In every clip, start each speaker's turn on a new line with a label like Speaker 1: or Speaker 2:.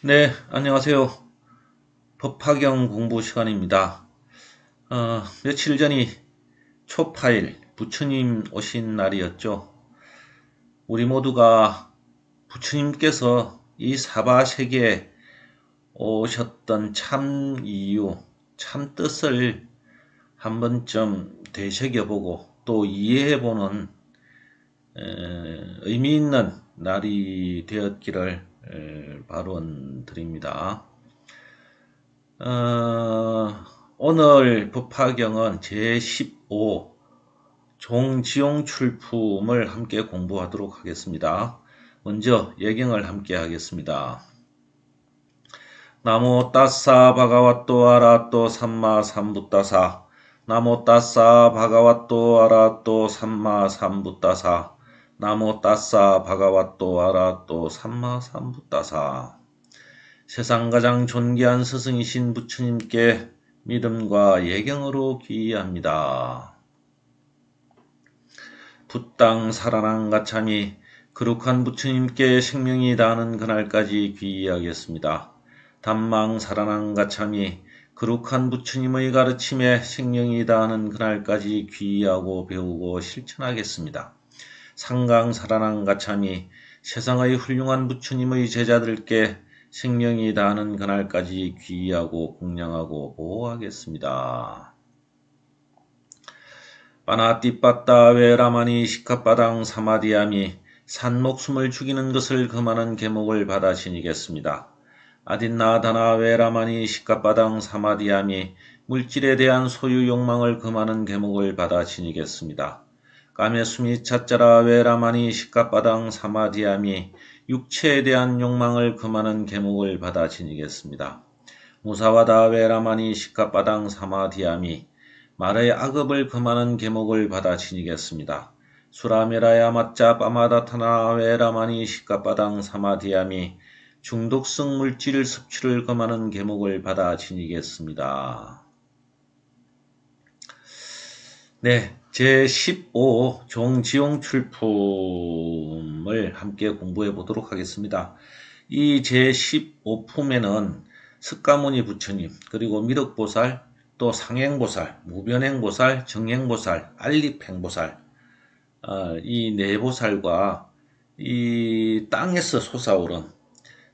Speaker 1: 네, 안녕하세요. 법화경 공부 시간입니다. 며칠 전이 초파일, 부처님 오신 날이었죠. 우리 모두가 부처님께서 이 사바세계에 오셨던 참 이유, 참 뜻을 한 번쯤 되새겨보고 또 이해해보는 의미 있는 날이 되었기를 발언드립니다. 오늘 법화경은 제15 종지용 출품을 함께 공부하도록 하겠습니다. 먼저 예경을 함께 하겠습니다. 나모 따사 바가와또 아라또 삼마 삼부따사 나모 따사 바가와또 아라또 삼마 삼부따사 나모 따사 바가와또 아라또 삼마 삼부따사 세상 가장 존귀한 스승이신 부처님께 믿음과 예경으로 귀의합니다. 붓당 사라낭 가참이 거룩한 부처님께 생명이 닿는 그날까지 귀의하겠습니다. 담망 사라낭 가참이 거룩한 부처님의 가르침에 생명이 닿는 그날까지 귀의하고 배우고 실천하겠습니다. 상강 사라낭 가참이 세상의 훌륭한 부처님의 제자들께 생명이 닿는 그날까지 귀의하고 공양하고 보호하겠습니다. 빠나띠빠따 외라마니 시카빠당 사마디아미 산목숨을 죽이는 것을 금하는 계목을 받아 지니겠습니다. 아딘나다나 외라마니 시카빠당 사마디아미 물질에 대한 소유 욕망을 금하는 계목을 받아 지니겠습니다. 까메수미 차짜라 외라마니 시카빠당 사마디아미 육체에 대한 욕망을 금하는 계목을 받아 지니겠습니다. 무사와다 외라마니 시카빠당 사마디아미 말의 악업을 금하는 계목을 받아 지니겠습니다. 수라메라야 맞자 빠마다타나 외라마니 시카빠당 사마디아미 중독성 물질 섭취를 금하는 계목을 받아 지니겠습니다. 네, 제15 종지용 출품을 함께 공부해 보도록 하겠습니다. 이 제15품에는 석가모니 부처님, 그리고 미륵보살, 또 상행보살, 무변행보살, 정행보살, 알립행보살, 이 네 보살과 이 땅에서 솟아오른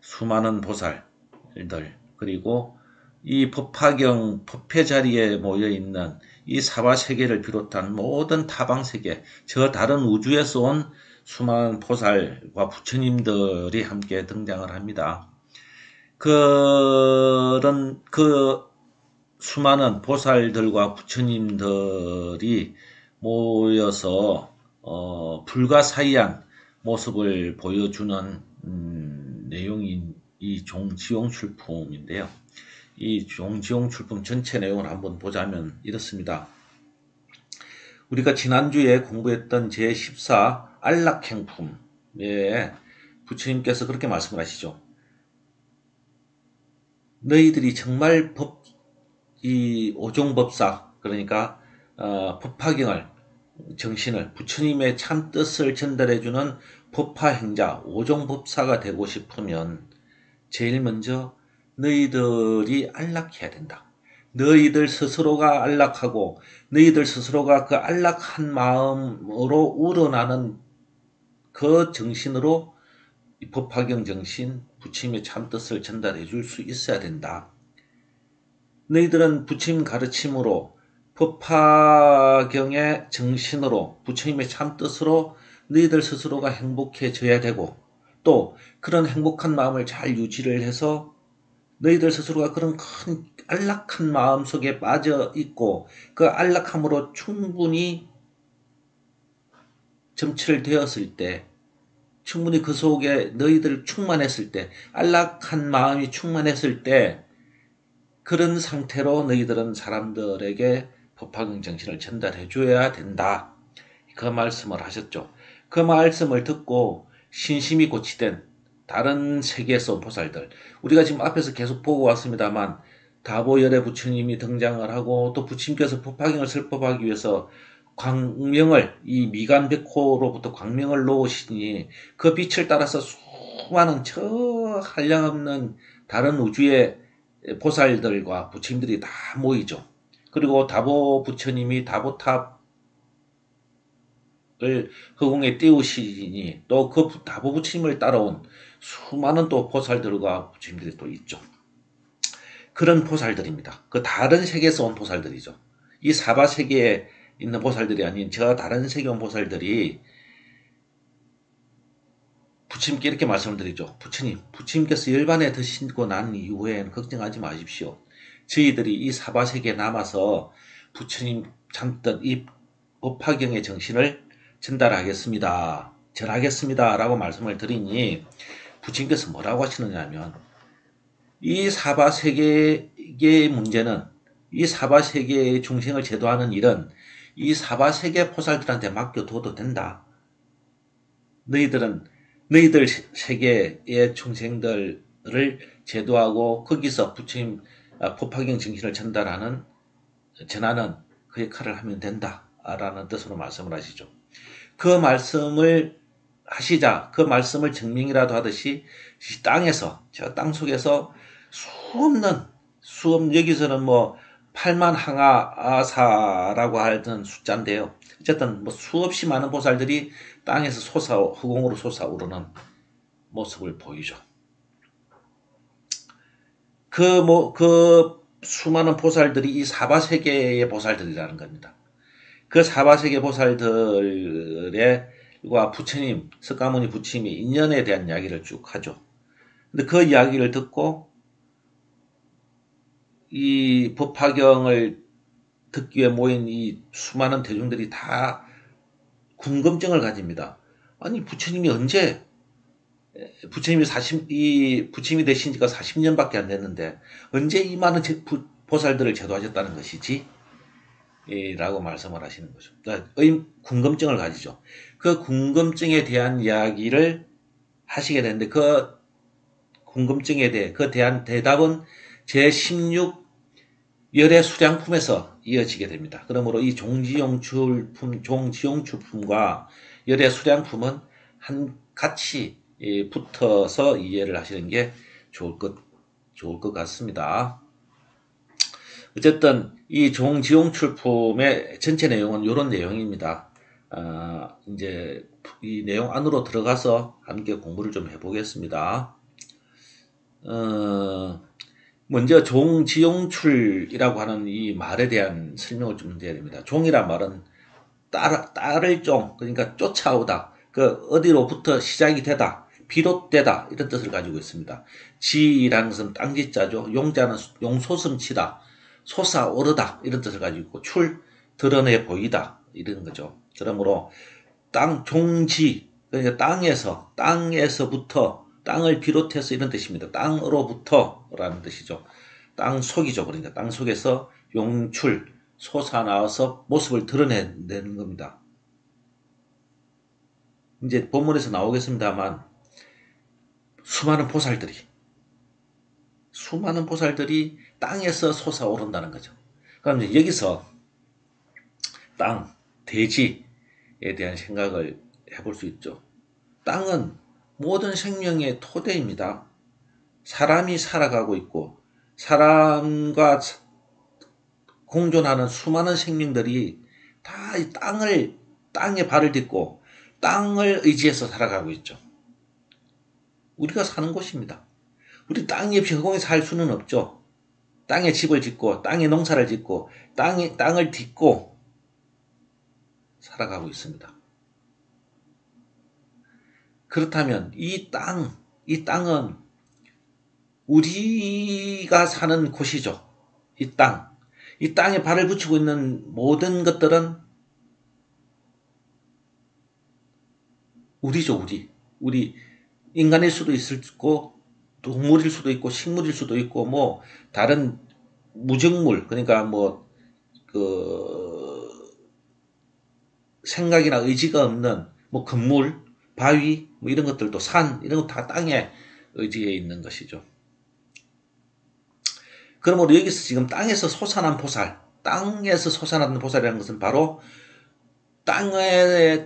Speaker 1: 수많은 보살들, 그리고 이 법화경 법회 자리에 모여 있는 이 사바세계를 비롯한 모든 타방세계, 저 다른 우주에서 온 수많은 보살과 부처님들이 함께 등장을 합니다. 그런 수많은 보살들과 부처님들이 모여서 불가사의한 모습을 보여주는 내용인 이 종지용 출품인데요. 이 종지용 출품 전체 내용을 한번 보자면 이렇습니다. 우리가 지난주에 공부했던 제14 안락행품에 부처님께서 그렇게 말씀을 하시죠. 너희들이 정말 이 오종법사, 그러니까 법화경을, 정신을, 부처님의 참뜻을 전달해주는 법화행자, 오종법사가 되고 싶으면 제일 먼저 너희들이 안락해야 된다. 너희들 스스로가 안락하고 너희들 스스로가 그 안락한 마음으로 우러나는 그 정신으로 이 법화경 정신, 부처님의 참뜻을 전달해 줄 수 있어야 된다. 너희들은 부처님 가르침으로 법화경의 정신으로 부처님의 참뜻으로 너희들 스스로가 행복해져야 되고 또 그런 행복한 마음을 잘 유지를 해서 너희들 스스로가 그런 큰 안락한 마음 속에 빠져 있고 그 안락함으로 충분히 점철되었을 때 충분히 그 속에 너희들 충만했을 때 안락한 마음이 충만했을 때 그런 상태로 너희들은 사람들에게 법화경 정신을 전달해 줘야 된다. 그 말씀을 하셨죠. 그 말씀을 듣고 신심이 고치된 다른 세계에서 온 보살들, 우리가 지금 앞에서 계속 보고 왔습니다만 다보열의 부처님이 등장을 하고 또 부처님께서 법화경을 설법하기 위해서 광명을, 이 미간백호로부터 광명을 놓으시니 그 빛을 따라서 수많은 저 한량없는 다른 우주의 보살들과 부처님들이 다 모이죠. 그리고 다보 부처님이 다보탑을 허공에 띄우시니 또 그 다보 부처님을 따라온 수많은 또 보살들과 부처님들이 또 있죠. 그런 보살들입니다. 그 다른 세계에서 온 보살들이죠. 이 사바 세계에 있는 보살들이 아닌 저 다른 세계에 온 보살들이 부처님께 이렇게 말씀을 드리죠. 부처님께서 열반에 드시고 난 이후에는 걱정하지 마십시오. 저희들이 이 사바 세계에 남아서 부처님 참뜻 이 법화경의 정신을 전달하겠습니다. 전하겠습니다. 라고 말씀을 드리니 부처님께서 뭐라고 하시느냐 하면 이 사바 세계의 문제는 이 사바 세계의 중생을 제도하는 일은 이 사바 세계 보살들한테 맡겨둬도 된다. 너희들 세계의 중생들을 제도하고 거기서 부처님 법화경 정신을 전하는 그 역할을 하면 된다라는 뜻으로 말씀을 하시죠. 그 말씀을 하시자 그 말씀을 증명이라도 하듯이 땅에서 저 땅 속에서 여기서는 뭐 8만 항아사라고 하던 숫자인데요. 어쨌든 뭐 수없이 많은 보살들이 땅에서 허공으로 솟아오르는 모습을 보이죠. 그 수많은 보살들이 이 사바세계의 보살들이라는 겁니다. 그 사바세계 보살들과 부처님, 석가모니 부처님이 인연에 대한 이야기를 쭉 하죠. 근데 그 이야기를 듣고 이 법화경을 듣기 위해 모인 이 수많은 대중들이 다 궁금증을 가집니다. 아니, 부처님이 언제, 부처님이 부처님이 되신 지가 40년밖에 안 됐는데, 언제 이 많은 보살들을 제도하셨다는 것이지? 라고 말씀을 하시는 거죠. 궁금증을 가지죠. 그 궁금증에 대한 이야기를 하시게 되는데, 그 궁금증에 대한 대답은 제16 열의 수량품에서 이어지게 됩니다. 그러므로 이 종지용출품과 열의 수량품은 같이 붙어서 이해를 하시는 게 좋을 것 같습니다. 어쨌든 이 종지용출품의 전체 내용은 이런 내용입니다. 이제 이 내용 안으로 들어가서 함께 공부를 좀 해보겠습니다. 먼저 종지용출이라고 하는 이 말에 대한 설명을 좀 드려야 됩니다. 종이란 말은 따를 종, 그러니까 쫓아오다, 어디로부터 시작이 되다, 비롯되다 이런 뜻을 가지고 있습니다. 지라는 것은 땅지자죠. 용자는 용솟음치다, 솟아오르다 이런 뜻을 가지고 있고 드러내 보이다 이런 거죠. 그러므로 종지, 그러니까 땅에서부터 땅을 비롯해서 이런 뜻입니다. 땅으로부터라는 뜻이죠. 땅 속이죠. 그러니까 땅 속에서 용출, 솟아나와서 모습을 드러내는 겁니다. 이제 본문에서 나오겠습니다만 수많은 보살들이 땅에서 솟아오른다는 거죠. 그럼 이제 여기서 땅, 대지에 대한 생각을 해볼 수 있죠. 땅은 모든 생명의 토대입니다. 사람이 살아가고 있고 사람과 공존하는 수많은 생명들이 다 이 땅에 발을 딛고 땅을 의지해서 살아가고 있죠. 우리가 사는 곳입니다. 우리 땅이 없이 허공에 살 수는 없죠. 땅에 집을 짓고 땅에 농사를 짓고 땅을 딛고 살아가고 있습니다. 그렇다면 이 땅은 우리가 사는 곳이죠. 이 땅에 발을 붙이고 있는 모든 것들은 우리죠, 우리 인간일 수도 있고 동물일 수도 있고 식물일 수도 있고 뭐 다른 무정물, 그러니까 생각이나 의지가 없는 뭐 건물, 바위 뭐 이런 것들도 산 이런 거 다 땅에 의지해 있는 것이죠. 그러므로 여기서 지금 땅에서 솟아난 보살이라는 것은 바로 땅에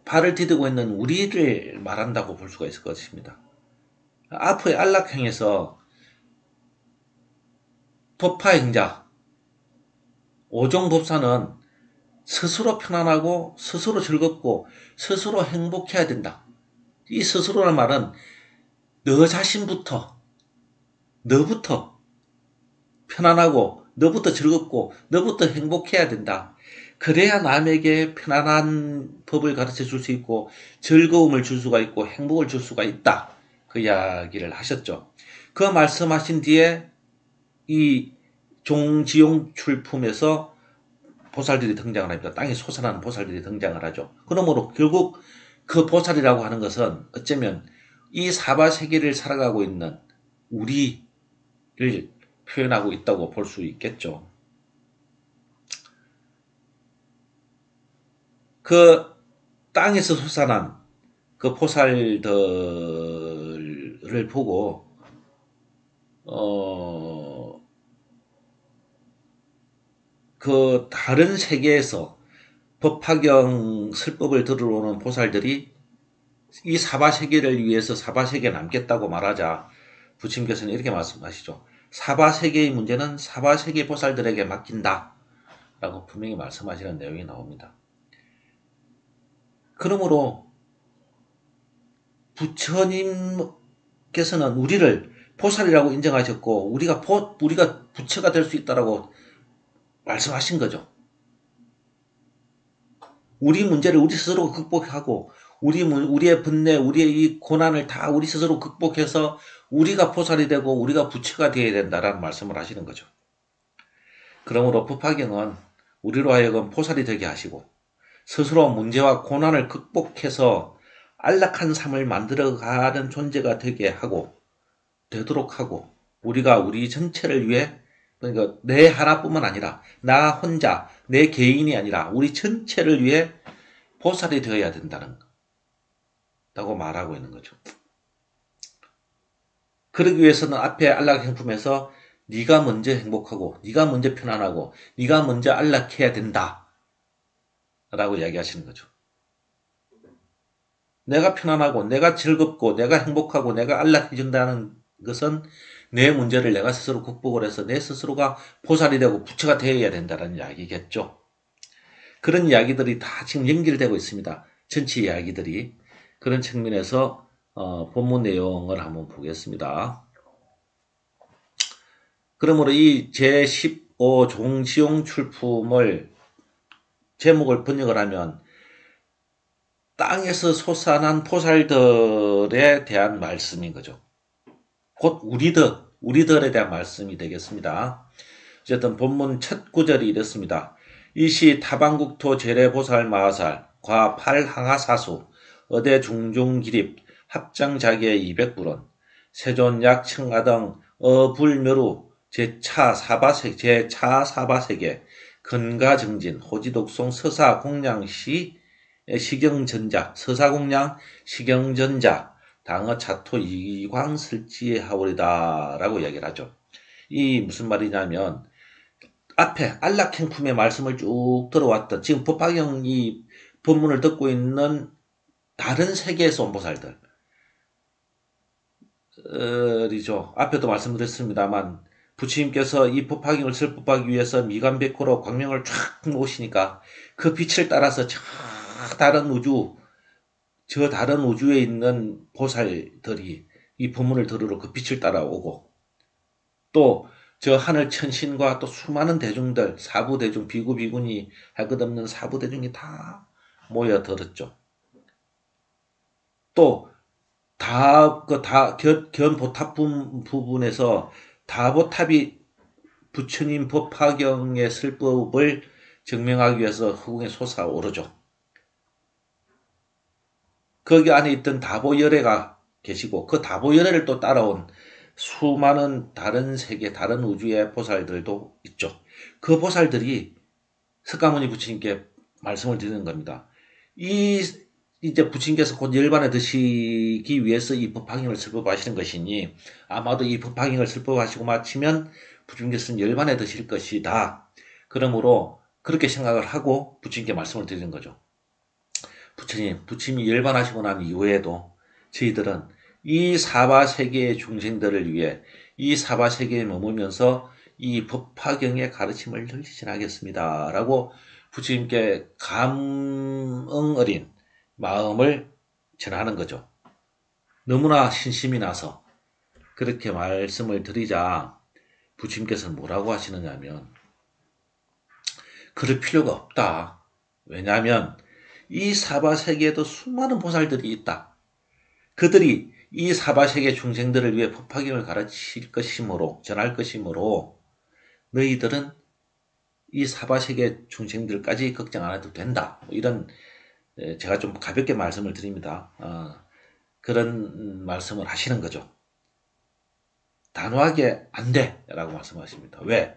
Speaker 1: 발을 디디고 있는 우리를 말한다고 볼 수가 있을 것입니다. 아프의 안락행에서 법화행자, 오종법사는 스스로 편안하고 스스로 즐겁고 스스로 행복해야 된다. 이 스스로란 말은 너 자신부터, 너부터 편안하고 너부터 즐겁고 너부터 행복해야 된다. 그래야 남에게 편안한 법을 가르쳐 줄 수 있고 즐거움을 줄 수가 있고 행복을 줄 수가 있다. 그 이야기를 하셨죠. 그 말씀하신 뒤에 이 종지용 출품에서 보살들이 등장을 합니다. 땅에 솟아나는 보살들이 등장을 하죠. 그러므로 결국 그 보살이라고 하는 것은 어쩌면 이 사바세계를 살아가고 있는 우리를 표현하고 있다고 볼 수 있겠죠. 그 땅에서 솟아난 그 보살들을 보고 그 다른 세계에서 법화경 설법을 들으러 오는 보살들이 이 사바세계를 위해서 사바세계에 남겠다고 말하자 부처님께서는 이렇게 말씀하시죠. 사바세계의 문제는 사바세계 보살들에게 맡긴다 라고 분명히 말씀하시는 내용이 나옵니다. 그러므로 부처님께서는 우리를 보살이라고 인정하셨고 우리가 부처가 될 수 있다라고 말씀하신 거죠. 우리 문제를 우리 스스로 극복하고 우리의 번뇌, 우리의 이 고난을 다 우리 스스로 극복해서 우리가 보살이 되고 우리가 부처가 되어야 된다라는 말씀을 하시는 거죠. 그러므로 법화경은 우리로 하여금 보살이 되게 하시고 스스로 문제와 고난을 극복해서 안락한 삶을 만들어가는 존재가 되도록 하고 우리가 우리 전체를 위해 그러니까 내 하나뿐만 아니라 나 혼자 내 개인이 아니라 우리 전체를 위해 보살이 되어야 된다고 말하고 있는 거죠. 그러기 위해서는 앞에 안락행품에서 네가 먼저 행복하고 네가 먼저 편안하고 네가 먼저 안락해야 된다 라고 이야기하시는 거죠. 내가 편안하고 내가 즐겁고 내가 행복하고 내가 안락해진다는 것은 내 문제를 내가 스스로 극복을 해서 내 스스로가 보살이 되고 부처가 되어야 된다는 이야기겠죠. 그런 이야기들이 다 지금 연결되고 있습니다. 전체 이야기들이. 그런 측면에서 본문 내용을 한번 보겠습니다. 그러므로 이 제15 종지용 출품을 제목을 번역을 하면 땅에서 솟아난 보살들에 대한 말씀인 거죠. 곧 우리들에 대한 말씀이 되겠습니다. 어쨌든 본문 첫 구절이 이렇습니다. 이시 타방국토 제례보살 마하살 과 팔항하사수 어대 중종기립 합장자계 200불원 세존약 청아등 어불묘루 제차사바세계 근가정진 호지독송 서사공량시 시경전자 서사공량 시경전자 당어 차토 이광설지에 하오리다 라고 이야기를 하죠. 이 무슨 말이냐면 앞에 안락행품의 말씀을 쭉 들어왔던 지금 법화경 이 본문을 듣고 있는 다른 세계에서 온 보살들 이죠. 앞에도 말씀드렸습니다만 부처님께서 이 법화경을 설법하기 위해서 미간백호로 광명을 쫙 놓으시니까 그 빛을 따라서 저 다른 우주에 있는 보살들이 이 법문을 들으러 그 빛을 따라오고 또 저 하늘 천신과 또 수많은 대중들 사부대중 비구비구니 할 것 없는 사부대중이 다 모여들었죠. 또 견보탑 부분에서 다보탑이 부처님 법화경의 설법을 증명하기 위해서 허공에 솟아오르죠. 거기 안에 있던 다보열애가 계시고 그 다보열애를 또 따라온 수많은 다른 세계, 다른 우주의 보살들도 있죠. 그 보살들이 석가모니 부처님께 말씀을 드리는 겁니다. 이제 부처님께서 곧 열반에 드시기 위해서 이 법화경을 설법하시는 것이니 아마도 이 법화경을 설법하시고 마치면 부처님께서는 열반에 드실 것이다. 그러므로 그렇게 생각을 하고 부처님께 말씀을 드리는 거죠. 부처님이 열반하시고 난 이후에도 저희들은 이 사바세계의 중생들을 위해 이 사바세계에 머물면서 이 법화경의 가르침을 널리 전하겠습니다. 라고 부처님께 감응 어린 마음을 전하는 거죠. 너무나 신심이 나서 그렇게 말씀을 드리자 부처님께서는 뭐라고 하시느냐면 그럴 필요가 없다. 왜냐하면 이 사바세계에도 수많은 보살들이 있다. 그들이 이 사바세계 중생들을 위해 법화경을 가르칠 것이므로 전할 것이므로 너희들은 이 사바세계 중생들까지 걱정 안 해도 된다. 이런 제가 좀 가볍게 말씀을 드립니다. 그런 말씀을 하시는 거죠. 단호하게 안 돼 라고 말씀하십니다. 왜?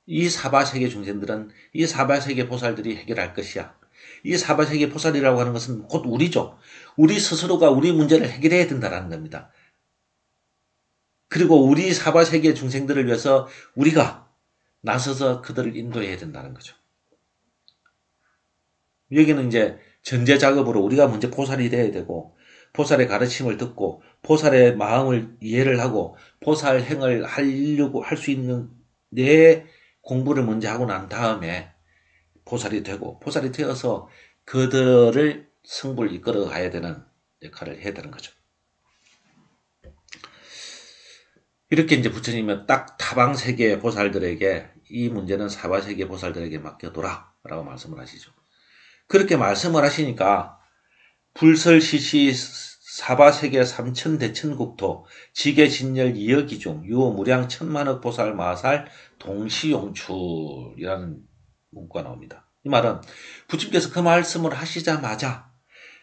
Speaker 1: 이 사바세계 중생들은 이 사바세계 보살들이 해결할 것이야. 이 사바세계 보살이라고 하는 것은 곧 우리죠. 우리 스스로가 우리 문제를 해결해야 된다는 겁니다. 그리고 우리 사바세계 중생들을 위해서 우리가 나서서 그들을 인도해야 된다는 거죠. 여기는 이제 전제 작업으로 우리가 먼저 보살이 돼야 되고 보살의 가르침을 듣고 보살의 마음을 이해를 하고 보살 행을 하려고 할 수 있는 내 공부를 먼저 하고 난 다음에 보살이 되고 보살이 되어서 그들을 성불 이끌어 가야 되는 역할을 해야 되는 거죠. 이렇게 이제 부처님은 딱 타방세계 보살들에게 이 문제는 사바세계 보살들에게 맡겨둬라 라고 말씀을 하시죠. 그렇게 말씀을 하시니까 불설시시 사바세계 삼천대천국토 지계진열 이여기중 유무량 천만억 보살 마살 동시용출이라는 문구가 나옵니다. 이 말은 부처님께서 그 말씀을 하시자마자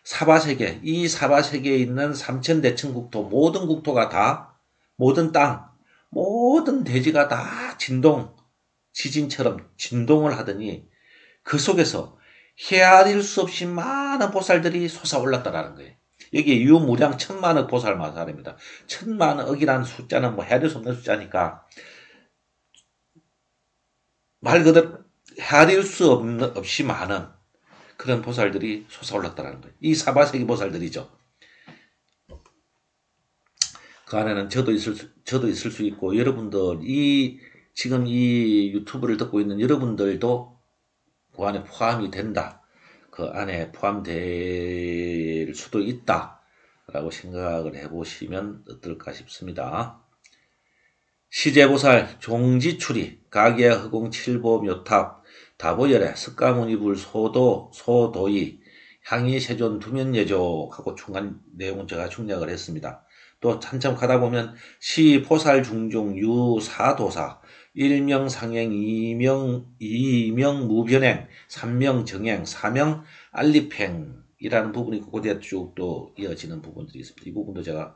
Speaker 1: 사바세계, 이 사바세계에 있는 삼천대천국토 모든 국토가 다 모든 땅, 모든 대지가 다 지진처럼 진동을 하더니 그 속에서 헤아릴 수 없이 많은 보살들이 솟아올랐다라는 거예요. 여기 유무량 천만억 보살 마살입니다. 천만억이라는 숫자는 뭐 헤아릴 수 없는 숫자니까 말 그대로 헤아릴 수 없이 많은 그런 보살들이 솟아올랐다는 거예요. 이 사바세계 보살들이죠. 그 안에는 저도 있을 수 있고 여러분들 지금 이 유튜브를 듣고 있는 여러분들도 그 안에 포함이 된다. 그 안에 포함될 수도 있다. 라고 생각을 해보시면 어떨까 싶습니다. 시제보살 종지출이 가계 허공 칠보 묘탑 다보열에 석가모니불 소도이 향이 세존 두면예족하고 중간 내용은 제가 중략을 했습니다. 또 한참 가다 보면 시포살 중중 유사도사 일명상행 이명 무변행 삼명정행 사명 알립행이라는 부분이 그곳에 쭉 또 이어지는 부분들이 있습니다. 이 부분도 제가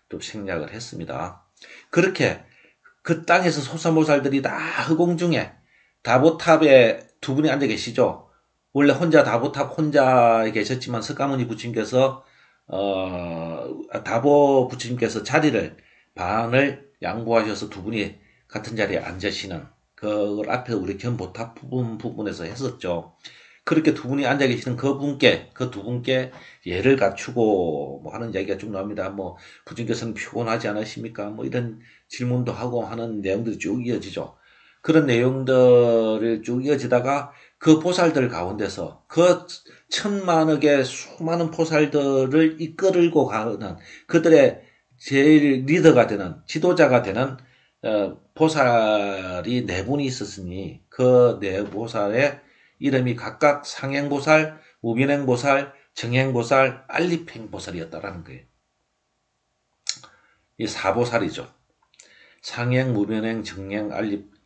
Speaker 1: 또 생략을 했습니다. 그렇게 그 땅에서 소사모살들이 다 허공 중에 다보탑에 두 분이 앉아 계시죠. 원래 혼자 다보탑 혼자 계셨지만 석가모니 부처님께서 다보 부처님께서 자리를 반을 양보하셔서 두 분이 같은 자리에 앉으시는 그걸 앞에 우리 견보탑 부분에서 했었죠. 그렇게 두 분이 앉아 계시는 그 두 분께 예를 갖추고 뭐 하는 이야기가 쭉 나옵니다. 뭐 부처님께서는 피곤하지 않으십니까? 뭐 이런 질문도 하고 하는 내용들이 쭉 이어지죠. 그런 내용들을 쭉 이어지다가 그 보살들 가운데서 그 천만억의 수많은 보살들을 이끌고 가는 그들의 제일 리더가 되는 지도자가 되는 보살이 네 분이 있었으니 그 네 보살의 이름이 각각 상행보살, 무변행보살, 정행보살, 알립행보살이었다라는 거예요. 이 사보살이죠. 상행, 무변행, 정행,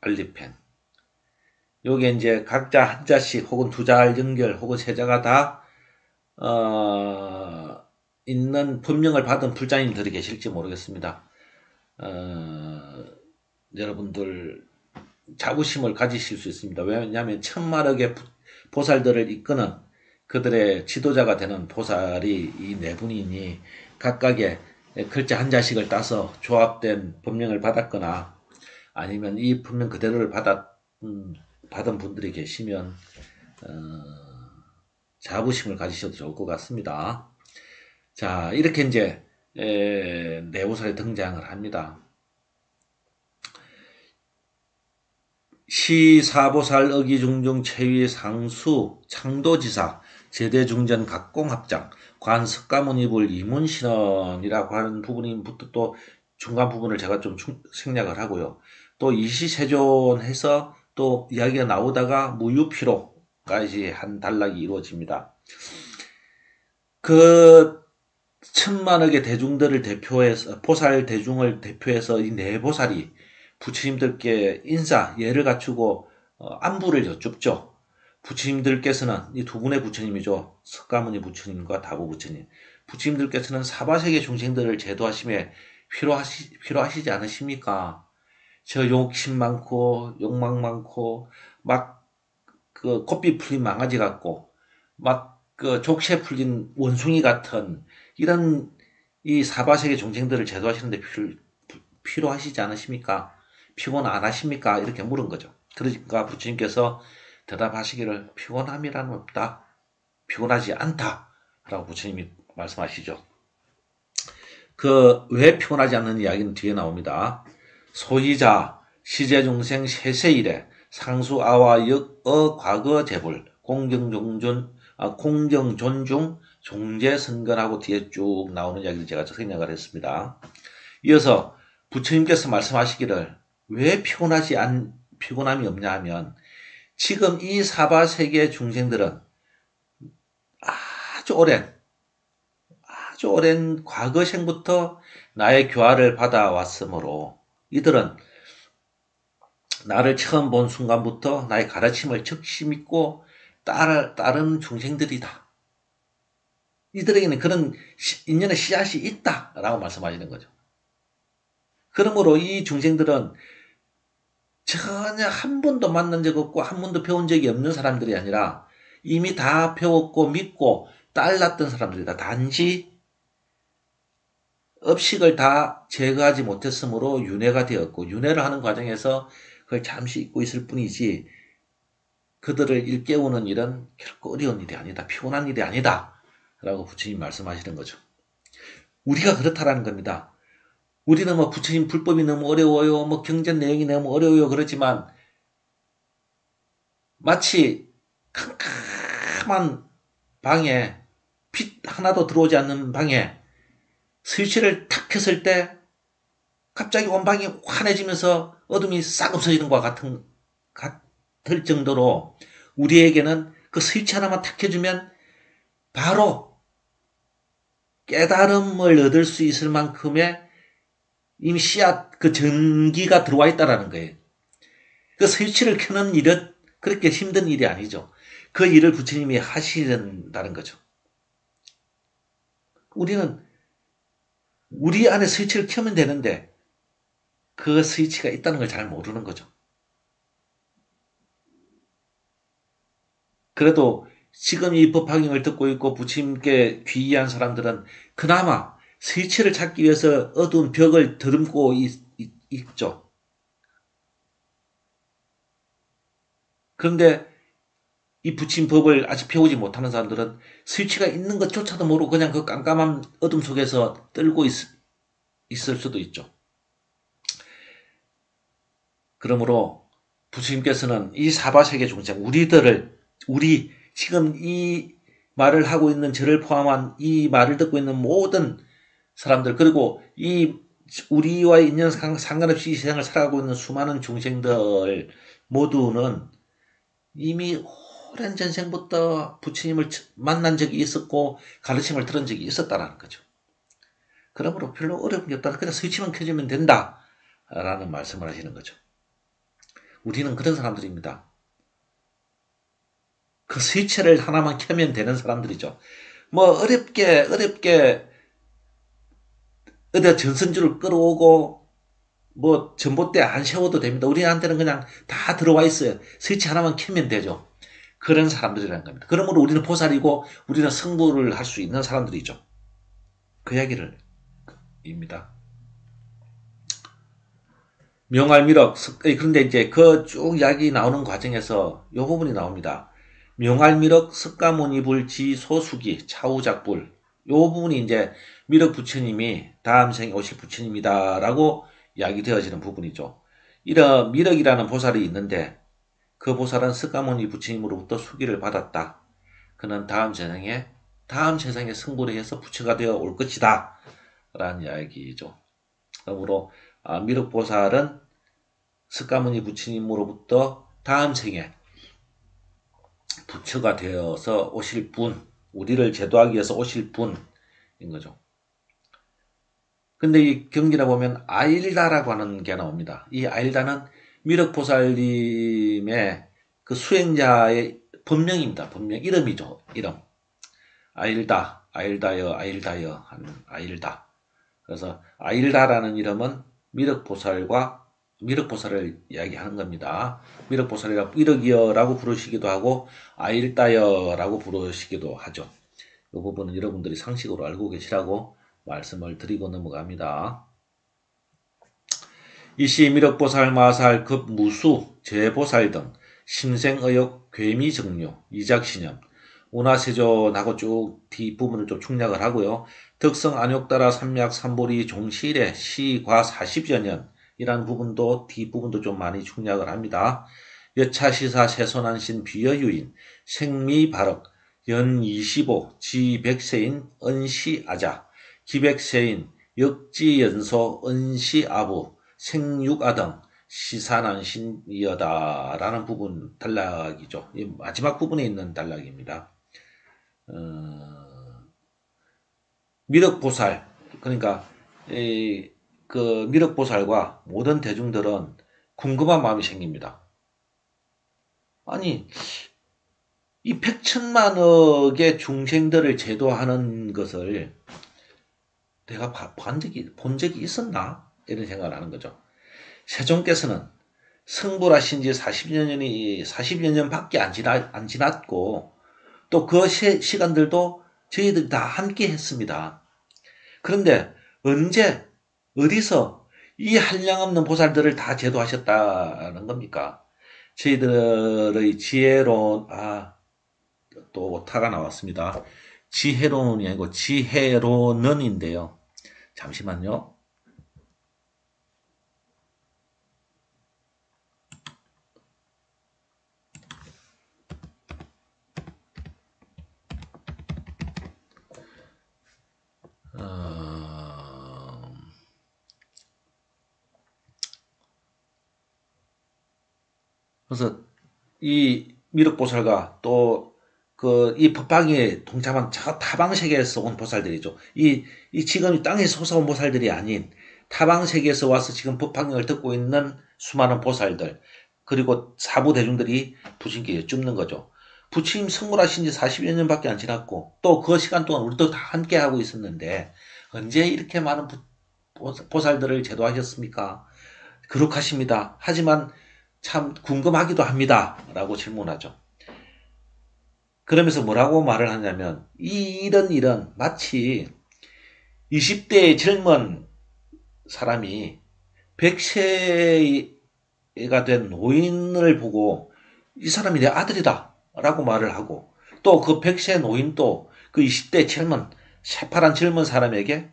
Speaker 1: 알립행. 요게 이제 각자 한 자씩 혹은 두 자 연결 혹은 세 자가 다 있는 법명을 받은 불자님들이 계실지 모르겠습니다. 여러분들 자부심을 가지실 수 있습니다. 왜냐하면 천만억의 보살들을 이끄는 그들의 지도자가 되는 보살이 이 네 분이니 각각의 글자 한 자씩을 따서 조합된 법명을 받았거나 아니면 이 법명 그대로를 받은 분들이 계시면 자부심을 가지셔도 좋을 것 같습니다. 자, 이렇게 이제 네 보살이 등장을 합니다. 시사보살 의기중중 최위 상수 창도지사 제대중전 각공합장 관석가모니불 이문신언이라고 하는 부분부터 또 중간 부분을 제가 좀 생략을 하고요. 또 이시세존해서 또 이야기가 나오다가 무유피로까지 한 단락이 이루어집니다. 그 천만억의 대중들을 대표해서 보살 대중을 대표해서 이 네 보살이 부처님들께 인사 예를 갖추고 안부를 여쭙죠. 부처님들께서는 이 두 분의 부처님이죠. 석가모니 부처님과 다보 부처님. 부처님들께서는 사바세계 중생들을 제도하심에 필요하시지 않으십니까? 저 욕심 많고 욕망 많고 막 그 곱비 풀린 망아지 같고 막 그 족쇄 풀린 원숭이 같은 이런 이 사바세계 중생들을 제도하시는데 필요하시지 않으십니까? 피곤 안 하십니까? 이렇게 물은 거죠. 그러니까 부처님께서 대답하시기를 피곤함이란 없다. 피곤하지 않다. 라고 부처님이 말씀하시죠. 왜 피곤하지 않는 이야기는 뒤에 나옵니다. 소희자 시제중생 세세일에 상수아와 역어 과거 재불 공경존중 종제선건하고 뒤에 쭉 나오는 이야기를 제가 생략을 했습니다. 이어서 부처님께서 말씀하시기를 왜 피곤함이 없냐 하면 지금 이 사바세계 중생들은 아주 오랜 과거생부터 나의 교화를 받아왔으므로 이들은 나를 처음 본 순간부터 나의 가르침을 즉시 믿고 따르는 중생들이다. 이들에게는 그런 인연의 씨앗이 있다라고 말씀하시는 거죠. 그러므로 이 중생들은 전혀 한 번도 만난 적 없고 한 번도 배운 적이 없는 사람들이 아니라 이미 다 배웠고 믿고 따랐던 사람들이다. 단지 업식을 다 제거하지 못했으므로 윤회가 되었고 윤회를 하는 과정에서 그걸 잠시 잊고 있을 뿐이지 그들을 일깨우는 일은 결코 어려운 일이 아니다. 피곤한 일이 아니다. 라고 부처님 말씀하시는 거죠. 우리가 그렇다라는 겁니다. 우리는 뭐 부처님 불법이 너무 어려워요. 뭐 경전 내용이 너무 어려워요. 그렇지만 마치 캄캄한 방에 빛 하나도 들어오지 않는 방에 스위치를 탁 켰을 때 갑자기 온 방이 환해지면서 어둠이 싹 없어지는 것과 같을 정도로 우리에게는 그 스위치 하나만 탁 켜주면 바로 깨달음을 얻을 수 있을 만큼의 이미 씨앗, 그 전기가 들어와 있다라는 거예요. 그 스위치를 켜는 일은 그렇게 힘든 일이 아니죠. 그 일을 부처님이 하신다는 거죠. 우리는 우리 안에 스위치를 켜면 되는데 그 스위치가 있다는 걸 잘 모르는 거죠. 그래도 지금 이 법화경을 듣고 있고 부처님께 귀의한 사람들은 그나마 스위치를 찾기 위해서 어두운 벽을 더듬고 있죠. 그런데 이 부처님 법을 아직 배우지 못하는 사람들은 스위치가 있는 것조차도 모르고 그냥 그 깜깜한 어둠 속에서 떨고 있을 수도 있죠. 그러므로 부처님께서는 이 사바세계 중생, 우리 지금 이 말을 하고 있는 저를 포함한 이 말을 듣고 있는 모든 사람들, 그리고 이 우리와의 인연 상관없이 이 세상을 살아가고 있는 수많은 중생들 모두는 이미 오랜 전생부터 부처님을 만난 적이 있었고 가르침을 들은 적이 있었다라는 거죠. 그러므로 별로 어려운 게 없다. 그냥 스위치만 켜주면 된다라는 말씀을 하시는 거죠. 우리는 그런 사람들입니다. 그 스위치를 하나만 켜면 되는 사람들이죠. 뭐 어렵게 어디 전선줄을 끌어오고 뭐 전봇대 안 세워도 됩니다. 우리한테는 그냥 다 들어와 있어요. 스위치 하나만 켜면 되죠. 그런 사람들이라는 겁니다. 그러므로 우리는 보살이고 우리는 성불을 할 수 있는 사람들이죠. 그 이야기를 입니다. 명알미륵, 그런데 이제 그 쭉 이야기 나오는 과정에서 이 부분이 나옵니다. 명알미륵 석가모니불 지소수기 차우작불, 이 부분이 이제 미륵 부처님이 다음 생에 오실 부처님이다라고 이야기 되어지는 부분이죠. 이런 미륵이라는 보살이 있는데 그 보살은 석가모니 부처님으로부터 수기를 받았다. 그는 다음 세상에 승부를 해서 부처가 되어 올 것이다. 라는 이야기죠. 그러므로 미륵보살은 석가모니 부처님으로부터 다음 생에 부처가 되어서 오실 분, 우리를 제도하기 위해서 오실 분인 거죠. 근데 이 경기를 보면 아일다라고 하는 게 나옵니다. 이 아일다는 미륵보살님의 그 수행자의 본명입니다. 본명, 이름이죠. 이름. 아일다여 하는 아일다. 그래서 아일다라는 이름은 미륵보살을 이야기하는 겁니다. 미륵보살이라 미륵이여라고 부르시기도 하고 아일다여라고 부르시기도 하죠. 이 부분은 여러분들이 상식으로 알고 계시라고 말씀을 드리고 넘어갑니다. 이시 미륵보살, 마살, 급무수, 제보살 등 심생의욕, 괴미정류, 이작신념, 운하세조하고 쭉 뒷부분을 좀 충략을 하고요. 덕성 안욕따라 삼약 삼보리 종실의 시과 40여 년이라는 부분도 뒷부분도 좀 많이 충략을 합니다. 여차시사 세손한신 비여유인 생미발억 연 25, 지 100세인 은시아자, 기백세인 역지연소 은시아부, 생육아 등 시산한신이여다라는 부분 단락이죠. 이 마지막 부분에 있는 단락입니다. 미륵보살, 그러니까 그 미륵보살과 모든 대중들은 궁금한 마음이 생깁니다. 아니, 이 100천만억의 중생들을 제도하는 것을 내가 본 적이 있었나? 이런 생각을 하는 거죠. 세종께서는 성불하신 지 40여 년밖에 안 지났고, 또 그 시간들도 저희들이 다 함께 했습니다. 그런데 언제, 어디서 이 한량없는 보살들을 다 제도하셨다는 겁니까? 저희들의 지혜로운, 또 오타가 나왔습니다. 지혜론이 아니고 지혜론은인데요. 잠시만요. 그래서 이 미륵보살과 또 이 법방에 동참한 타방세계에서 온 보살들이죠. 이 지금 땅에 솟아온 보살들이 아닌 타방세계에서 와서 지금 법방을 듣고 있는 수많은 보살들, 그리고 사부 대중들이 부처님께 여쭙는 거죠. 부처님 성불하신 지 40여 년밖에 안 지났고, 또 그 시간 동안 우리도 다 함께 하고 있었는데, 언제 이렇게 많은 보살들을 제도하셨습니까? 그렇하십니다. 하지만 참 궁금하기도 합니다. 라고 질문하죠. 그러면서 뭐라고 말을 하냐면, 이런 일은 마치 20대의 젊은 사람이 100세가 된 노인을 보고 이 사람이 내 아들이다 라고 말을 하고, 또 그 100세 노인도 그 20대 젊은 새파란 젊은 사람에게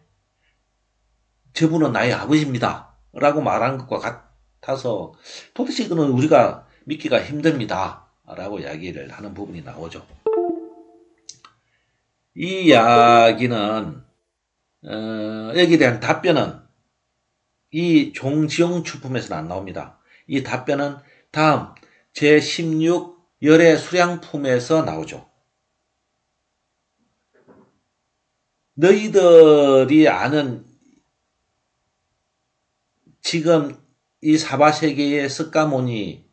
Speaker 1: 저분은 나의 아버지입니다 라고 말한 것과 같아서 도대체 이거는 우리가 믿기가 힘듭니다 라고 이야기를 하는 부분이 나오죠. 이 이야기는 여기에 대한 답변은 이 종지용 출품에서는 안 나옵니다. 이 답변은 다음 제16 열애 수량품에서 나오죠. 너희들이 아는 지금 이 사바세계의 석가모니의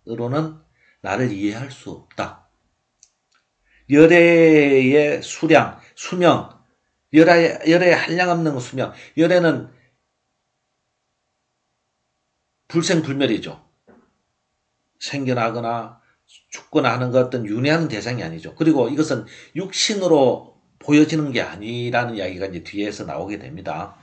Speaker 1: 시간으로는 나를 이해할 수 없다. 열애의 수명, 열애의 한량없는 수명, 열애는 불생불멸이죠. 생겨나거나 죽거나 하는 것 어떤 윤회하는 대상이 아니죠. 그리고 이것은 육신으로 보여지는 게 아니라는 이야기가 이제 뒤에서 나오게 됩니다.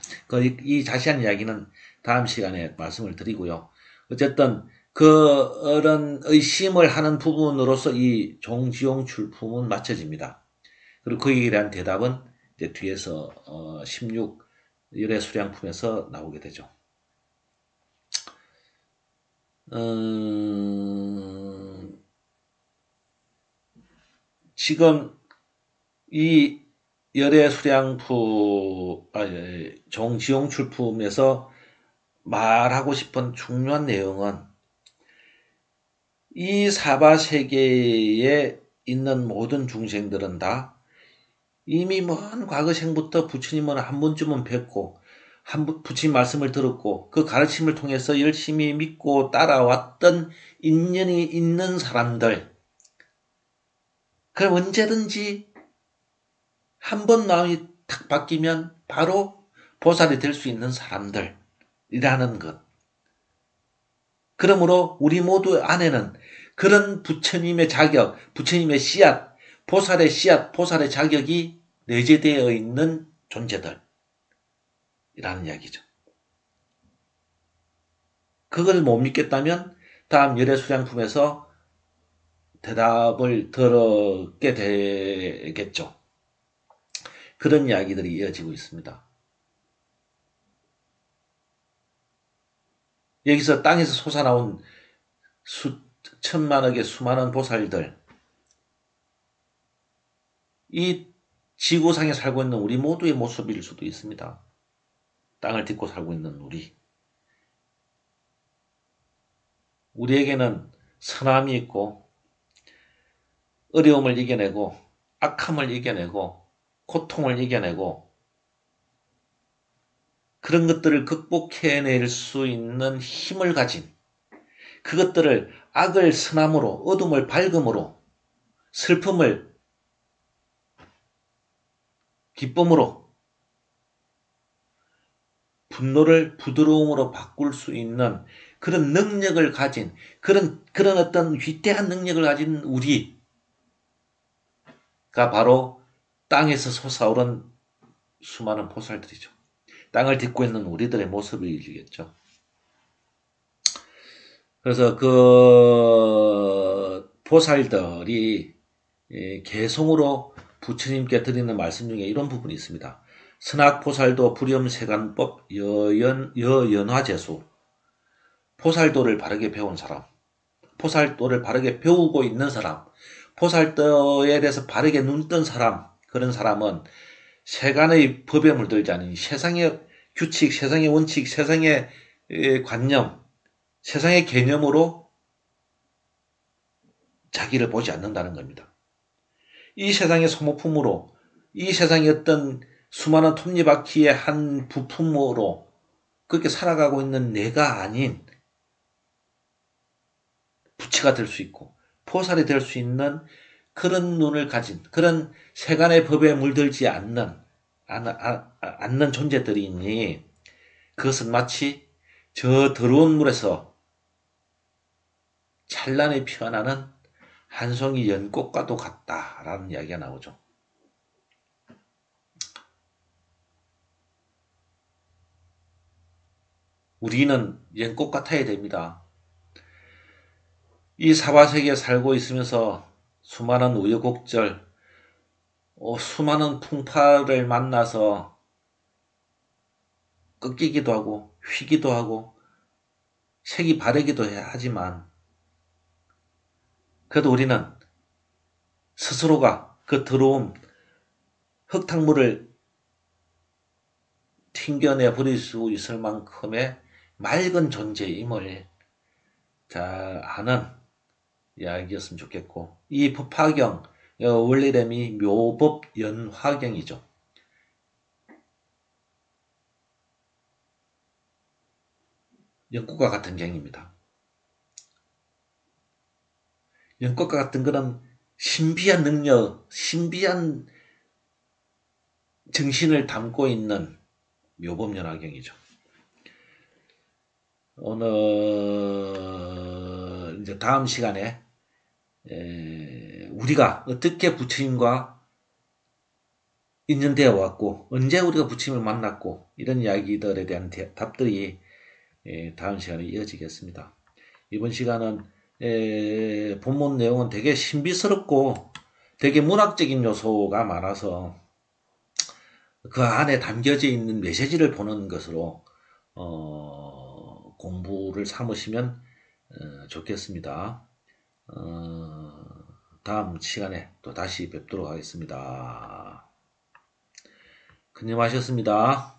Speaker 1: 이 자세한 이야기는 다음 시간에 말씀을 드리고요. 어쨌든 그런 의심을 하는 부분으로서 이 종지용 출품은 마쳐집니다. 그리고 거기에 대한 대답은 이제 뒤에서 16 열애 수량품에서 나오게 되죠. 지금 이 열애수량품, 정지용출품에서 말하고 싶은 중요한 내용은 이 사바세계에 있는 모든 중생들은 다 이미 먼 과거생부터 부처님을 한 번쯤은 뵙고 부처님 말씀을 들었고 그 가르침을 통해서 열심히 믿고 따라왔던 인연이 있는 사람들, 그럼 언제든지 한 번 마음이 탁 바뀌면 바로 보살이 될 수 있는 사람들이라는 것. 그러므로 우리 모두 안에는 그런 부처님의 자격, 부처님의 씨앗, 보살의 씨앗, 보살의 자격이 내재되어 있는 존재들이라는 이야기죠. 그걸 못 믿겠다면 다음 열애수량품에서 대답을 들었게 되겠죠. 그런 이야기들이 이어지고 있습니다. 여기서 땅에서 솟아나온 천만억의 수많은 보살들, 이 지구상에 살고 있는 우리 모두의 모습일 수도 있습니다. 땅을 딛고 살고 있는 우리에게는 선함이 있고 어려움을 이겨내고 악함을 이겨내고 고통을 이겨내고 그런 것들을 극복해낼 수 있는 힘을 가진, 그것들을 악을 선함으로, 어둠을 밝음으로, 슬픔을 기쁨으로, 분노를 부드러움으로 바꿀 수 있는 그런 능력을 가진, 그런 어떤 위대한 능력을 가진 우리가 바로 땅에서 솟아오른 수많은 보살들이죠. 땅을 딛고 있는 우리들의 모습이겠죠. 그래서 그 보살들이 개성으로 부처님께 드리는 말씀 중에 이런 부분이 있습니다. 선악보살도 불염세간법 여연화재수. 보살도를 바르게 배운 사람, 보살도를 바르게 배우고 있는 사람, 보살도에 대해서 바르게 눈뜬 사람, 그런 사람은 세간의 법에 물들지 않으니 세상의 규칙, 세상의 원칙, 세상의 관념, 세상의 개념으로 자기를 보지 않는다는 겁니다. 이 세상의 소모품으로, 이 세상의 어떤 수많은 톱니바퀴의 한 부품으로 그렇게 살아가고 있는 내가 아닌 부처가 될 수 있고 보살이 될 수 있는 그런 눈을 가진, 그런 세간의 법에 물들지 않는 존재들이니 그것은 마치 저 더러운 물에서 찬란히 피어나는 한 송이 연꽃과도 같다라는 이야기가 나오죠. 우리는 연꽃 같아야 됩니다. 이 사바세계에 살고 있으면서 수많은 우여곡절, 수많은 풍파를 만나서 꺾이기도 하고 휘기도 하고 색이 바르기도 하지만 그래도 우리는 스스로가 그 더러운 흙탕물을 튕겨내 버릴 수 있을 만큼의 맑은 존재임을 잘 아는 이야기였으면 좋겠고, 이 법화경, 원래 이름이 묘법연화경이죠. 연꽃과 같은 경입니다. 연꽃과 같은 그런 신비한 능력, 신비한 정신을 담고 있는 묘법연화경이죠. 오늘 이제 다음 시간에 우리가 어떻게 부처님과 인연되어 왔고 언제 우리가 부처님을 만났고 이런 이야기들에 대한 답들이 다음 시간에 이어지겠습니다. 이번 시간은 본문 내용은 되게 신비스럽고 되게 문학적인 요소가 많아서 그 안에 담겨져 있는 메시지를 보는 것으로 공부를 삼으시면 좋겠습니다. 다음 시간에 또 다시 뵙도록 하겠습니다. 큰일 마셨습니다.